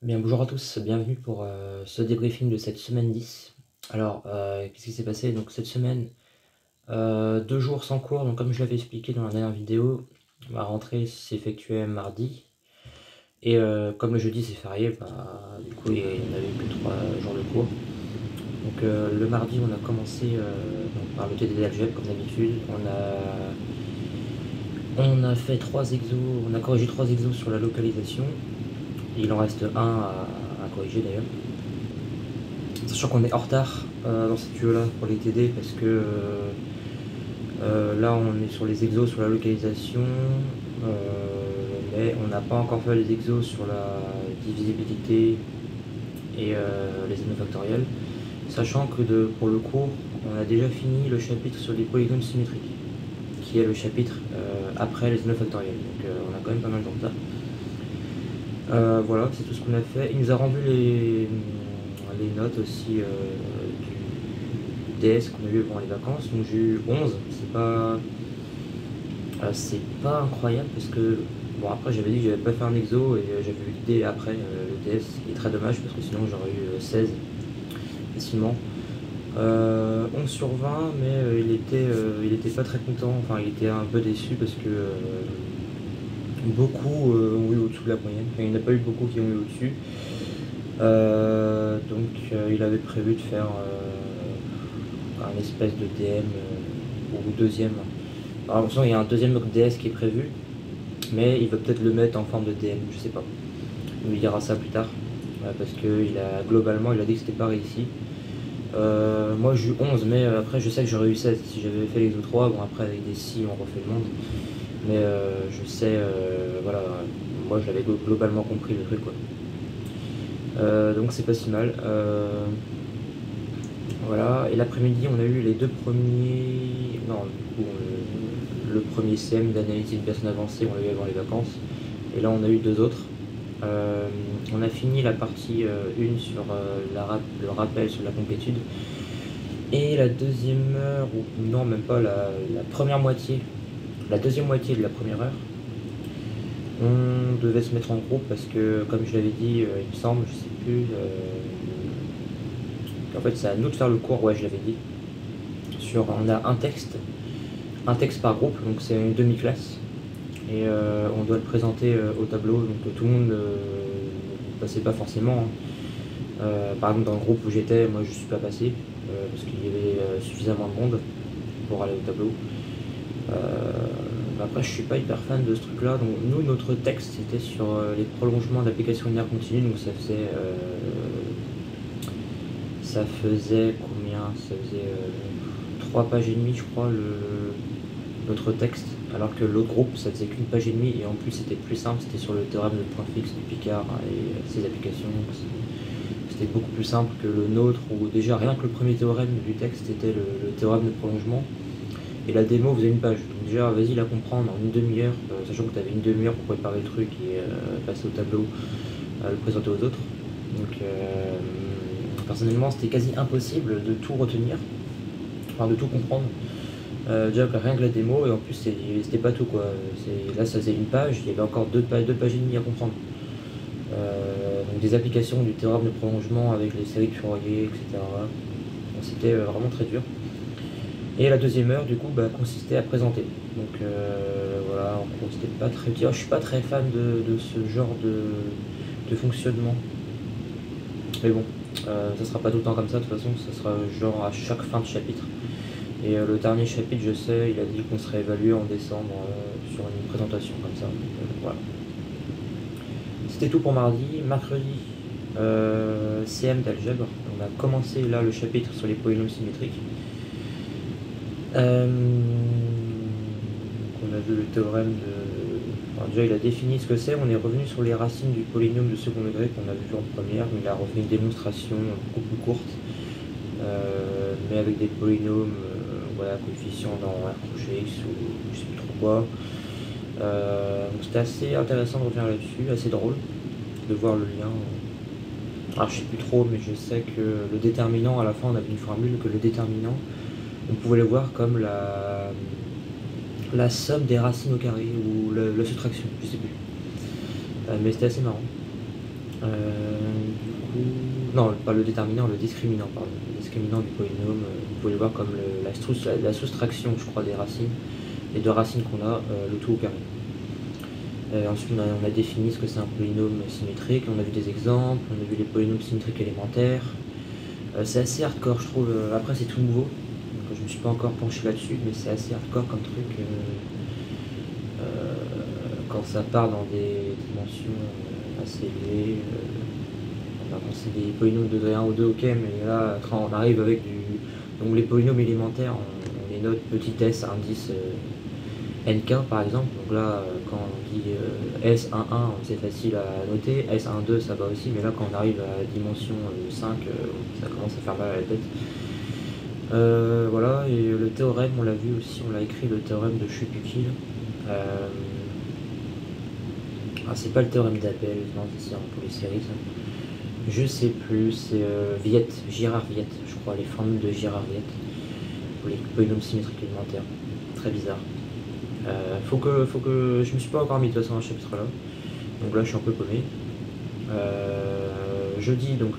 Bien, bonjour à tous, bienvenue pour ce débriefing de cette semaine 10. Alors, qu'est-ce qui s'est passé? Donc cette semaine, 2 jours sans cours, donc comme je l'avais expliqué dans la dernière vidéo, ma rentrée s'effectuait mardi. Et comme le jeudi c'est férié, bah, du coup il n'y avait que 3 jours de cours. Donc le mardi on a commencé donc, par le TDD Algèbre comme d'habitude. On a fait 3 exos, on a corrigé 3 exos sur la localisation. Il en reste un à corriger d'ailleurs. Sachant qu'on est en retard dans cette tuyau-là pour les TD parce que là on est sur les exos sur la localisation, mais on n'a pas encore fait les exos sur la divisibilité et les anneaux factoriels. Sachant que pour le cours, on a déjà fini le chapitre sur les polygones symétriques, qui est le chapitre après les anneaux factoriels. Donc on a quand même pas mal de retard. Voilà, c'est tout ce qu'on a fait. Il nous a rendu les notes aussi du DS qu'on a eu pendant les vacances. Donc j'ai eu 11. C'est pas incroyable parce que bon, après j'avais dit que j'avais pas fait un exo et j'avais eu l'idée après le DS, ce qui est très dommage parce que sinon j'aurais eu 16 facilement. 11 sur 20, mais il était pas très content, enfin il était un peu déçu parce que beaucoup ont eu au-dessous de la moyenne. Enfin, il n'y en a pas eu beaucoup qui ont eu au-dessus. Donc il avait prévu de faire un espèce de DM ou deuxième. Alors il y a un deuxième mock DS qui est prévu, mais il va peut-être le mettre en forme de DM, je sais pas. On lui dira ça plus tard, parce que globalement il a dit que c'était pas réussi. Moi j'ai eu 11, mais après je sais que j'aurais eu 16 si j'avais fait les autres 3. Bon, après avec des si on refait le monde, mais je sais, voilà, moi je l'avais globalement compris le truc quoi. Donc c'est pas si mal. Voilà, et l'après-midi on a eu les deux premiers. Non, du coup, le premier CM d'analyse de personnes avancées, on l'a eu avant les vacances. Et là on a eu deux autres. On a fini la partie 1 sur le rappel sur la complétude. Et la deuxième heure, ou non même pas, la première moitié, la deuxième moitié de la première heure, on devait se mettre en groupe parce que, comme je l'avais dit, il me semble, je sais plus, en fait c'est à nous de faire le cours, ouais je l'avais dit. On a un texte par groupe, donc c'est une demi-classe. Et on doit le présenter au tableau, donc tout le monde ne passait pas forcément. Par exemple dans le groupe où j'étais, moi je suis pas passé, parce qu'il y avait suffisamment de monde pour aller au tableau. Après je suis pas hyper fan de ce truc là, donc nous notre texte c'était sur les prolongements d'applications linéaires continues, donc ça faisait combien? Ça faisait 3 pages et demie je crois notre texte, alors que l'autre groupe ça faisait qu'une page et demie, et en plus c'était plus simple, c'était sur le théorème de point fixe de Picard et ses applications. C'était beaucoup plus simple que le nôtre, où déjà rien que le premier théorème du texte était le théorème de prolongement, et la démo faisait une page. Donc déjà vas-y la comprendre en une demi-heure, sachant que tu avais une demi-heure pour préparer le truc et passer au tableau, le présenter aux autres. Donc personnellement c'était quasi impossible de tout retenir, enfin de tout comprendre. Déjà rien que la démo, et en plus c'était pas tout quoi. Là ça faisait une page, il y avait encore deux pages et demie à comprendre. Donc des applications du théorème de prolongement avec les séries de Fourier, etc. Donc c'était vraiment très dur. Et la deuxième heure du coup consistait à présenter. Donc voilà, en gros c'était pas très dur. Je suis pas très fan de ce genre de fonctionnement. Mais bon, ça sera pas tout le temps comme ça, de toute façon, ça sera genre à chaque fin de chapitre. Et le dernier chapitre, je sais, il a dit qu'on serait évalué en décembre sur une présentation comme ça. Donc, voilà. C'était tout pour mardi. Mercredi, CM d'algèbre. On a commencé là le chapitre sur les polynômes symétriques. On a vu le théorème de. Enfin, déjà, il a défini ce que c'est. On est revenu sur les racines du polynôme de second degré qu'on a vu en première. Il a refait une démonstration beaucoup plus courte, mais avec des polynômes. Voilà, coefficients dans R crochet X ou je sais plus trop quoi. Donc c'était assez intéressant de revenir là-dessus, assez drôle de voir le lien. Alors je sais plus trop, mais je sais que le déterminant, à la fin on avait une formule que le déterminant, on pouvait le voir comme la somme des racines au carré ou la soustraction, je sais plus. Mais c'était assez marrant. Non, pas le déterminant, le discriminant, pardon. Le discriminant du polynôme, vous pouvez le voir comme la soustraction, je crois, des racines. Les deux racines qu'on a, le tout au carré. Ensuite, on a défini ce que c'est un polynôme symétrique, on a vu des exemples, on a vu les polynômes symétriques élémentaires. C'est assez hardcore, je trouve. Après, c'est tout nouveau, donc je me suis pas encore penché là-dessus, mais c'est assez hardcore comme truc. Quand ça part dans des dimensions assez élevées, quand c'est des polynômes de degré 1 ou 2, ok, mais là, quand on arrive avec du. Donc, les polynômes élémentaires, on les note petit s, indice nk par exemple. Donc là, quand on dit S11, c'est facile à noter, S12, ça va aussi, mais là, quand on arrive à la dimension 5, ça commence à faire mal à la tête. Voilà, et le théorème, on l'a vu aussi, on l'a écrit, le théorème de Schupukil. C'est pas le théorème d'Abel, non, c'est pour les séries, ça. Je sais plus, c'est Girard Viette, je crois, les formules de Girard Viette, pour les polynômes symétriques élémentaires. Très bizarre. Faut que je me suis pas encore mis de toute façon à ce chapitre là, donc là je suis un peu paumé. Jeudi, donc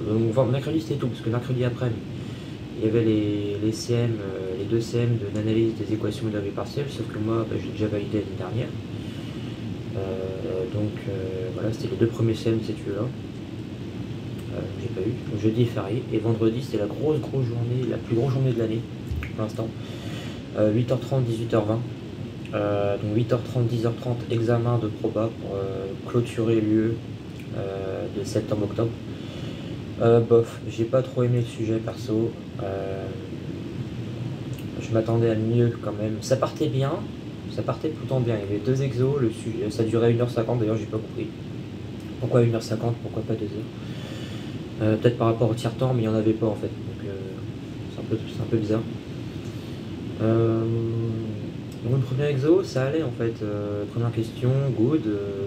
mercredi c'était tout, parce que mercredi après il y avait les CM, les deux CM de l'analyse des équations de la vie partielle, sauf que moi j'ai déjà validé l'année dernière. Voilà, c'était les deux premiers CM de cette là. J'ai pas eu. Donc, jeudi est férié, et vendredi c'était la grosse journée, la plus grosse journée de l'année pour l'instant. 8h30, 18h20. Donc 8h30, 10h30, examen de proba pour clôturer l'UE de septembre-octobre. Bof, j'ai pas trop aimé le sujet perso. Je m'attendais à mieux quand même. Ça partait bien, ça partait plutôt bien. Il y avait deux exos, le sujet, ça durait 1h50, d'ailleurs j'ai pas compris. Pourquoi 1h50, pourquoi pas 2h? Peut-être par rapport au tiers-temps, mais il n'y en avait pas en fait. Donc c'est un peu bizarre. Donc le premier exo, ça allait en fait. Première question, good.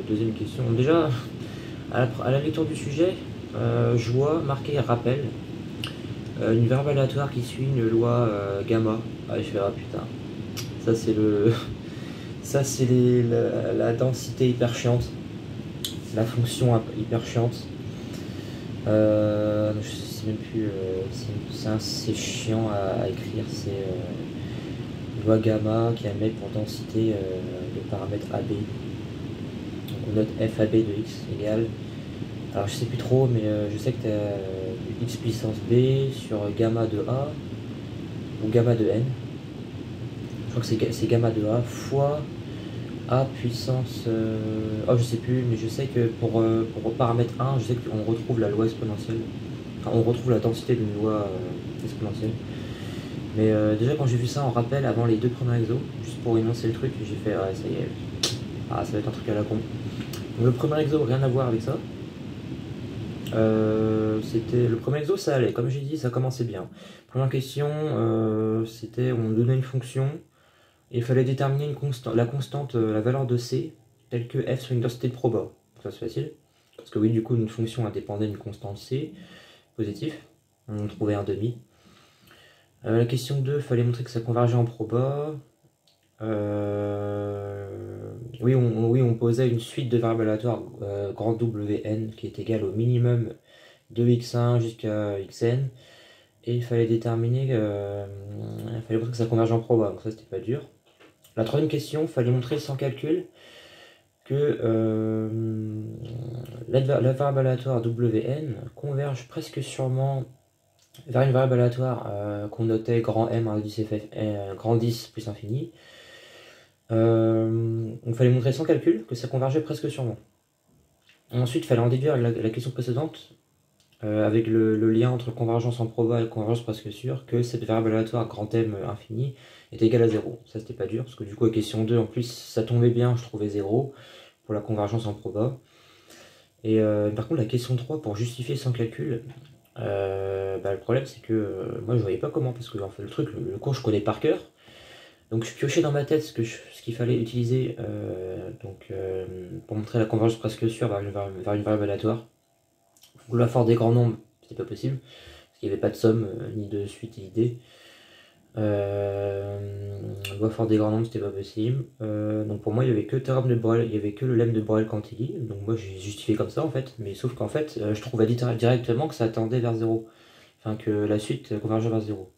Deuxième question, déjà, à la lecture du sujet, je vois marqué rappel, une verbe aléatoire qui suit une loi gamma. Ah, je fais, ah putain, ça c'est ça c'est la densité hyper chiante, la fonction hyper chiante. Je sais même plus, c'est chiant à écrire, c'est loi gamma qui admet pour densité le paramètre AB. Donc on note FAB de x égale, alors je sais plus trop, mais je sais que tu as x puissance b sur gamma de a ou gamma de n. Je crois que c'est gamma de a fois a puissance je sais plus, mais je sais que pour paramètre 1, je sais qu'on retrouve la loi exponentielle, enfin on retrouve la densité d'une loi exponentielle. Mais déjà quand j'ai vu ça en rappel avant les deux premiers exos, juste pour énoncer le truc, j'ai fait ouais ça y est, ça va être un truc à la con. Donc le premier exo, rien à voir avec ça. C'était le premier exo, ça allait, comme j'ai dit, ça commençait bien. Première question, c'était on donnait une fonction et il fallait déterminer la constante, la valeur de c, telle que f sur une densité de proba. Ça c'est facile, parce que oui, du coup une fonction indépendait d'une constante c positif, on trouvait un demi. La question 2, il fallait montrer que ça convergeait en proba. Oui, on posait une suite de variables aléatoires grand Wn qui est égale au minimum de x1 jusqu'à xn, et il fallait déterminer, il fallait montrer que ça convergeait en proba, donc ça c'était pas dur. La troisième question, il fallait montrer sans calcul que la variable aléatoire Wn converge presque sûrement vers une variable aléatoire qu'on notait grand M indice grand 10 plus infini. Il fallait montrer sans calcul que ça convergeait presque sûrement. Ensuite, il fallait en déduire la question précédente, avec le lien entre convergence en proba et convergence presque sûre, que cette variable aléatoire grand M infini est égale à 0. Ça c'était pas dur, parce que du coup la question 2 en plus ça tombait bien, je trouvais 0 pour la convergence en proba. Et par contre la question 3, pour justifier sans calcul, le problème c'est que moi je voyais pas comment, parce que en fait, le cours je connais par cœur. Donc je piochais dans ma tête ce qu'il fallait utiliser pour montrer la convergence presque sûre vers une variable aléatoire. La force des grands nombres, c'était pas possible, parce qu'il n'y avait pas de somme, ni de suite idée. Loi forte des grands nombres, c'était pas possible. Donc pour moi, il y avait que théorème de Borel, il y avait que le lemme de Borel-Cantelli. Donc moi, j'ai justifié comme ça en fait. Mais sauf qu'en fait, je trouvais directement que ça tendait vers 0. Enfin, que la suite convergeait vers 0.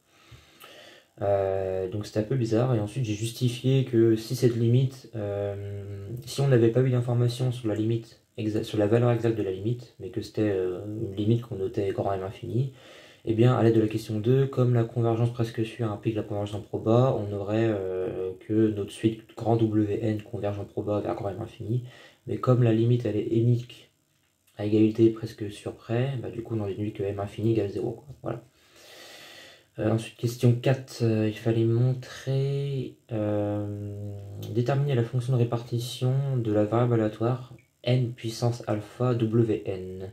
Donc c'était un peu bizarre. Et ensuite, j'ai justifié que si cette limite, si on n'avait pas eu d'informations sur la limite, sur la valeur exacte de la limite, mais que c'était une limite qu'on notait grand M infini, et bien, à l'aide de la question 2, comme la convergence presque sûre implique la convergence en proba, on aurait que notre suite grand Wn converge en proba vers grand M infini. Mais comme la limite elle est unique à égalité presque sûre près, bah, du coup on en déduit que M infini égale 0. Quoi. Voilà. Ensuite, question 4, il fallait montrer, déterminer la fonction de répartition de la variable aléatoire n puissance alpha Wn.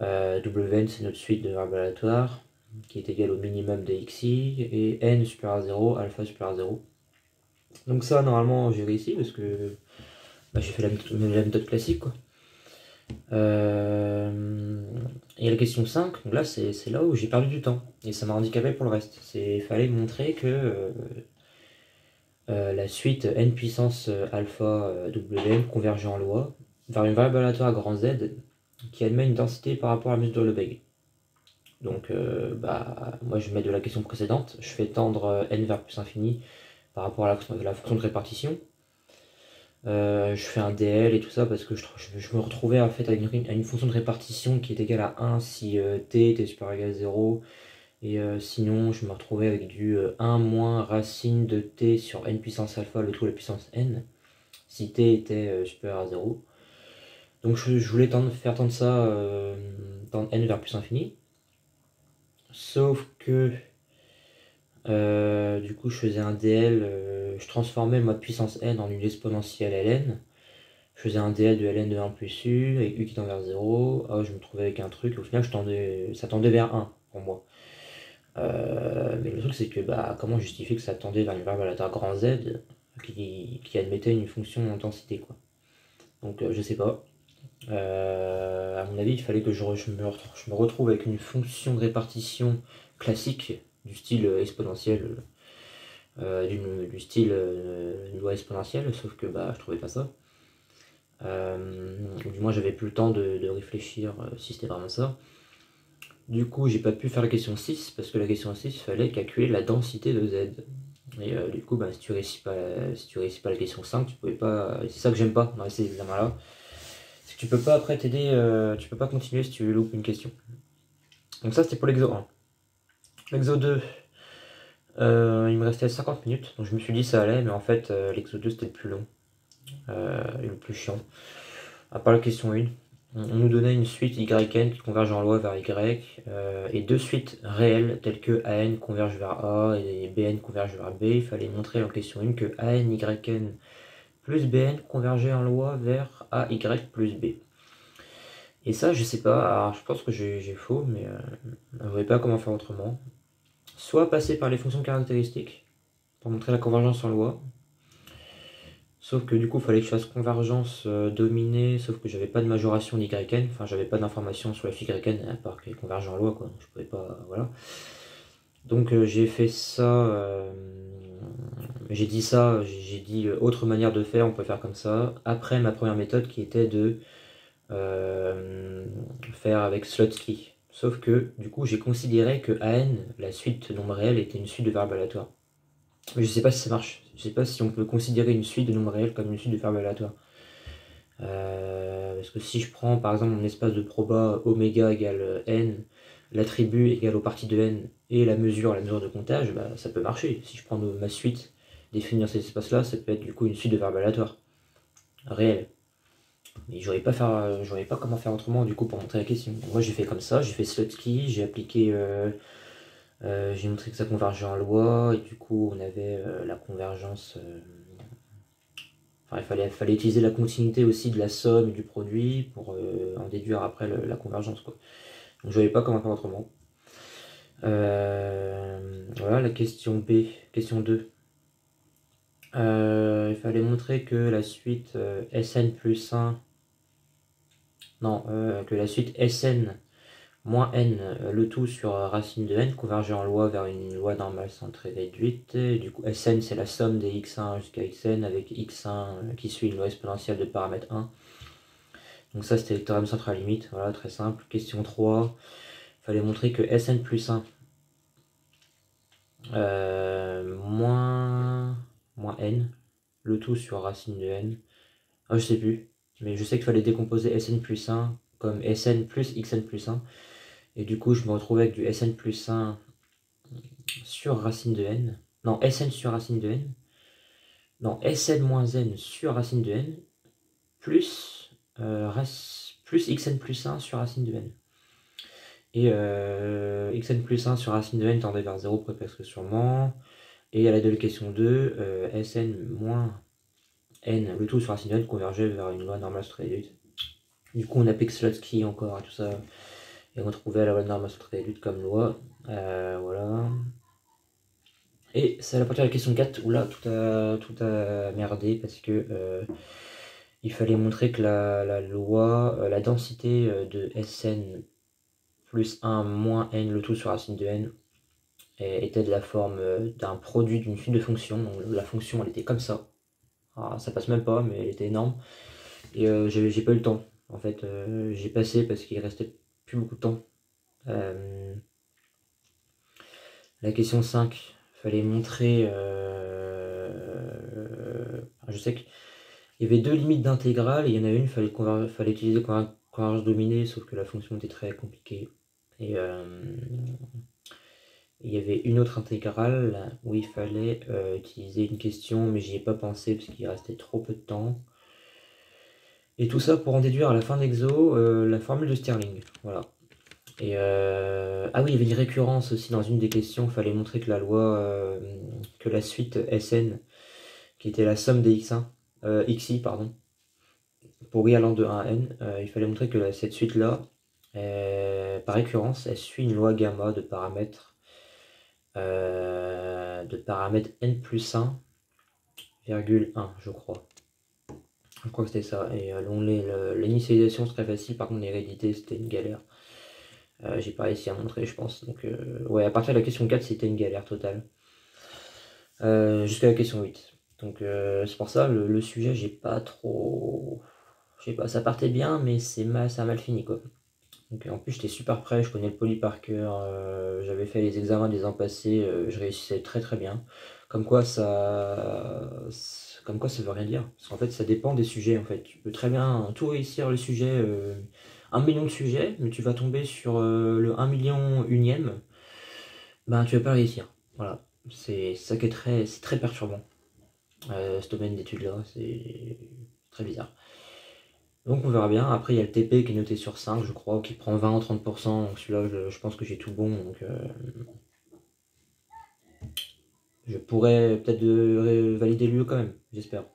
Wn c'est notre suite de variables aléatoires qui est égale au minimum de xi et n supérieur à 0, alpha supérieur à 0. Donc ça normalement j'ai réussi parce que bah, j'ai fait la méthode classique quoi. Et la question 5, donc là c'est là où j'ai perdu du temps et ça m'a handicapé pour le reste. Il fallait montrer que la suite n puissance alpha Wn convergeant en loi vers une variable aléatoire à grand Z qui admet une densité par rapport à la mesure de Lebesgue. Donc bah, moi je mets de la question précédente, je fais tendre n vers plus infini par rapport à la fonction de répartition. Je fais un DL et tout ça parce que je me retrouvais en fait à une fonction de répartition qui est égale à 1 si t était supérieur ou égal à 0. Et sinon, je me retrouvais avec du 1 moins racine de t sur n puissance alpha, le tout à la puissance n, si t était supérieur à 0. Donc je voulais faire tendre ça, tendre n vers plus infini. Sauf que du coup, je faisais un DL, je transformais le mode puissance n en une exponentielle ln. Je faisais un DL de ln de 1 plus u, avec u qui tend vers 0. Je me trouvais avec un truc, au final, ça tendait vers 1 pour moi. Mais le truc, c'est que bah, comment justifier que ça tendait vers une variable aléatoire grand Z qui admettait une fonction d'intensité quoi. Donc, je sais pas. À mon avis, il fallait que je me retrouve avec une fonction de répartition classique du style exponentiel, du style une loi exponentielle, sauf que bah, je trouvais pas ça. Du moins, j'avais plus le temps de réfléchir si c'était vraiment ça. Du coup, j'ai pas pu faire la question 6 parce que la question 6, il fallait calculer la densité de Z. Et du coup, bah, si tu réussis pas la question 5, tu pouvais pas. C'est ça que j'aime pas dans ces examens-là. C'est que tu peux pas après t'aider, tu peux pas continuer si tu loupes une question. Donc ça, c'était pour l'exo 1. L'exo 2, il me restait 50 minutes, donc je me suis dit ça allait, mais en fait, l'exo 2 c'était le plus long et le plus chiant. À part la question 1. On nous donnait une suite YN qui converge en loi vers Y et deux suites réelles telles que AN converge vers A et BN converge vers B. Il fallait montrer en question 1 que AN YN plus BN convergeait en loi vers AY plus B. Et ça, je sais pas, alors je pense que j'ai faux, mais je ne voyais pas comment faire autrement. Soit passer par les fonctions caractéristiques pour montrer la convergence en loi. Sauf que du coup, il fallait que je fasse convergence dominée, sauf que j'avais pas de majoration d'YN, enfin j'avais pas d'informations sur la phi YN, à part qu'elle converge en loi, quoi, donc je pouvais pas, voilà. Donc j'ai fait ça, j'ai dit autre manière de faire, on peut faire comme ça, après ma première méthode qui était de faire avec Slotsky. Sauf que du coup, j'ai considéré que AN, la suite nombre réel, était une suite de variables aléatoires. Mais je sais pas si ça marche. Je sais pas si on peut considérer une suite de nombres réels comme une suite de variables aléatoires. Parce que si je prends par exemple mon espace de proba oméga égale n, l'attribut égale aux parties de n et la mesure de comptage, bah, ça peut marcher. Si je prends ma suite définie dans cet espace-là, ça peut être du coup une suite de variables aléatoires réelles. Mais j'aurais pas comment faire autrement du coup pour montrer la question. Donc, moi j'ai fait comme ça, j'ai fait Slotsky, j'ai appliqué, j'ai montré que ça convergeait en loi et du coup on avait la convergence. Enfin, il fallait utiliser la continuité aussi de la somme et du produit pour en déduire après la convergence quoi. Donc je ne savais pas comment faire autrement. Voilà la question B, question 2. Il fallait montrer que la suite Sn plus 1, non, que la suite Sn moins n, le tout sur racine de n, converger en loi vers une loi normale centrée réduite. Et du coup, Sn, c'est la somme des x1 jusqu'à xn avec x1 qui suit une loi exponentielle de paramètre 1. Donc ça, c'était le théorème central limite. Voilà, très simple. Question 3. Il fallait montrer que Sn plus 1 moins n, le tout sur racine de n. Ah, je sais plus, mais je sais qu'il fallait décomposer Sn plus 1 comme Sn plus Xn plus 1. Et du coup, je me retrouvais avec du Sn plus 1 sur racine de n. Non, Sn sur racine de n. Non, Sn moins n sur racine de n plus, plus Xn plus 1 sur racine de n. Et Xn plus 1 sur racine de n tendait vers 0 presque sûrement. Et à la de question 2, Sn moins n, le tout sur racine de n convergeait vers une loi normale réduite. Du coup, on applique Slotsky encore et tout ça. Et on trouvait la loi normale réduite comme loi. Voilà. Et c'est à la partir de la question 4 où là, tout a merdé parce que il fallait montrer que la loi, la densité de Sn plus 1 moins n, le tout sur racine de n, était de la forme d'un produit d'une suite de fonctions. Donc la fonction, elle était comme ça. Alors, ça passe même pas, mais elle était énorme. Et j'ai pas eu le temps. En fait, j'ai passé parce qu'il restait plus beaucoup de temps. La question 5, il fallait montrer... je sais qu'il y avait deux limites d'intégrale, et il y en a une, il fallait utiliser convergence dominée, sauf que la fonction était très compliquée. Et il y avait une autre intégrale où il fallait utiliser une question, mais j'y ai pas pensé parce qu'il restait trop peu de temps. Et tout ça pour en déduire à la fin de l'exo la formule de Stirling. Voilà. Et ah oui, il y avait une récurrence aussi dans une des questions. Il fallait montrer que la loi, que la suite Sn, qui était la somme des x1, xi, pardon, pour i allant de 1 à n, il fallait montrer que cette suite-là, par récurrence, elle suit une loi gamma de paramètres n plus 1, virgule 1, je crois. Je crois que c'était ça. Et l'initialisation serait facile, par contre l'hérédité c'était une galère. J'ai pas réussi à montrer, je pense. Donc, ouais, à partir de la question 4, c'était une galère totale. Jusqu'à la question 8. Donc, c'est pour ça, le sujet, j'ai pas trop. Je sais pas, ça partait bien, mais ça a mal fini, quoi. Donc, en plus, j'étais super prêt, je connais le poly par cœur, j'avais fait les examens des ans passés, je réussissais très très bien. Comme quoi, ça veut rien dire. Parce qu'en fait, ça dépend des sujets, en fait. Tu peux très bien tout réussir le sujet, 1 million de sujets, mais tu vas tomber sur le 1 million unième, ben tu vas pas réussir. Voilà. C'est ça qui est c'est très perturbant. Ce domaine d'études-là, c'est très bizarre. Donc on verra bien. Après, il y a le TP qui est noté sur 5, je crois, qui prend 20 ou 30%. Donc celui-là, je pense que j'ai tout bon. Donc je pourrais peut-être valider le quand même, j'espère.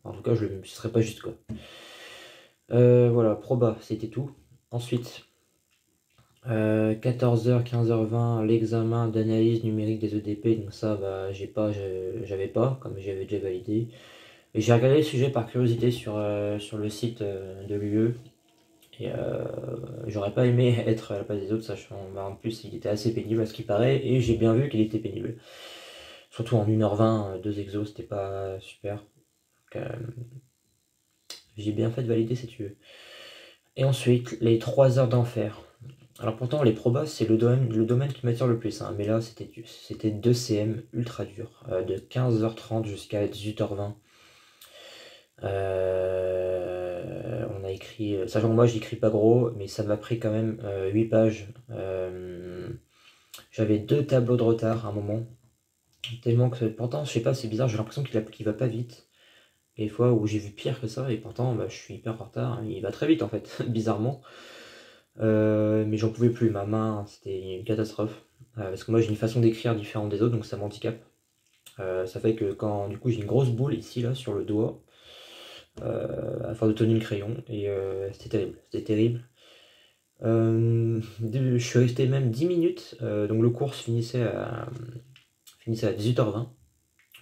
En tout cas, ce serait pas juste, quoi. Voilà, proba, c'était tout. Ensuite, 14h, 15h20, l'examen d'analyse numérique des EDP. Donc ça, bah, j'avais pas, comme j'avais déjà validé. Et j'ai regardé le sujet par curiosité sur le site de l'UE. Et j'aurais pas aimé être à la place des autres, sachant bah, en plus il était assez pénible à ce qui paraît, et j'ai bien vu qu'il était pénible. Surtout en 1h20, 2 exos, c'était pas super. Donc, j'ai bien fait de valider si tu veux. Et ensuite, les 3 heures d'enfer. Alors pourtant, les probas, c'est le domaine qui m'attire le plus. Hein, mais là, c'était 2 CM ultra dur, de 15h30 jusqu'à 18h20. On a écrit, sachant que moi j'écris pas gros, mais ça m'a pris quand même 8 pages. J'avais 2 tableaux de retard à un moment. Tellement que, pourtant, je sais pas, c'est bizarre, j'ai l'impression qu'il va pas vite. Et des fois où j'ai vu pire que ça, et pourtant bah, je suis hyper en retard. Il va très vite en fait, bizarrement. Mais j'en pouvais plus, ma main, c'était une catastrophe. Parce que moi j'ai une façon d'écrire différente des autres, donc ça m'handicape. Ça fait que quand du coup j'ai une grosse boule ici là sur le doigt, à force de tenir le crayon, et c'était terrible. Je suis resté même 10 minutes, donc le cours finissait à 18h20.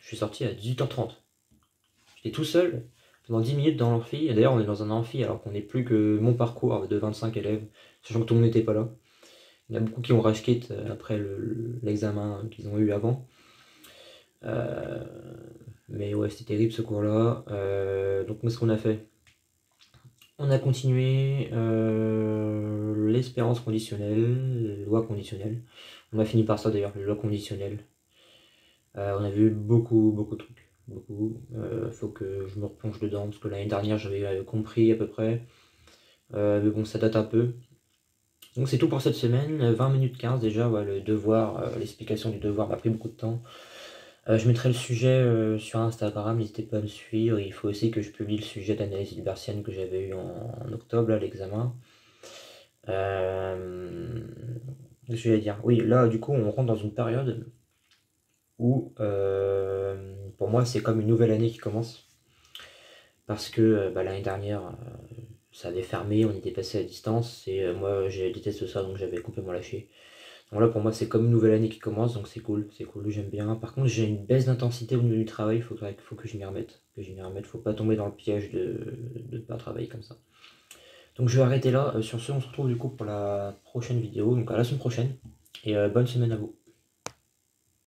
Je suis sorti à 18h30. J'étais tout seul pendant 10 minutes dans l'amphi. Et d'ailleurs, on est dans un amphi alors qu'on n'est plus que mon parcours de 25 élèves, sachant que tout le monde n'était pas là. Il y a beaucoup qui ont rush quit après l'examen qu'ils ont eu avant. Mais ouais, c'était terrible ce cours-là. Donc, ce qu'on a fait, on a continué l'espérance conditionnelle, les lois conditionnelles. On a fini par ça d'ailleurs, les lois conditionnelles. On a vu beaucoup de trucs. Beaucoup. Faut que je me replonge dedans parce que l'année dernière j'avais compris à peu près. Mais bon, ça date un peu. Donc c'est tout pour cette semaine. 20 minutes 15 déjà. Ouais, le devoir, l'explication du devoir m'a pris beaucoup de temps. Je mettrai le sujet sur Instagram, n'hésitez pas à me suivre. Il faut aussi que je publie le sujet d'analyse hilbertienne que j'avais eu en octobre, là, l'examen. Je vais dire, oui, là, du coup, on rentre dans une période où, pour moi, c'est comme une nouvelle année qui commence. Parce que l'année dernière, ça avait fermé, on était passé à distance, et moi, je déteste ça, donc j'avais complètement lâché. Donc là, pour moi, c'est comme une nouvelle année qui commence, donc c'est cool, j'aime bien. Par contre, j'ai une baisse d'intensité au niveau du travail, faut que je m'y remette. Faut pas tomber dans le piège de ne pas travailler comme ça. Donc je vais arrêter là. Sur ce, on se retrouve du coup pour la prochaine vidéo, donc à la semaine prochaine, et bonne semaine à vous.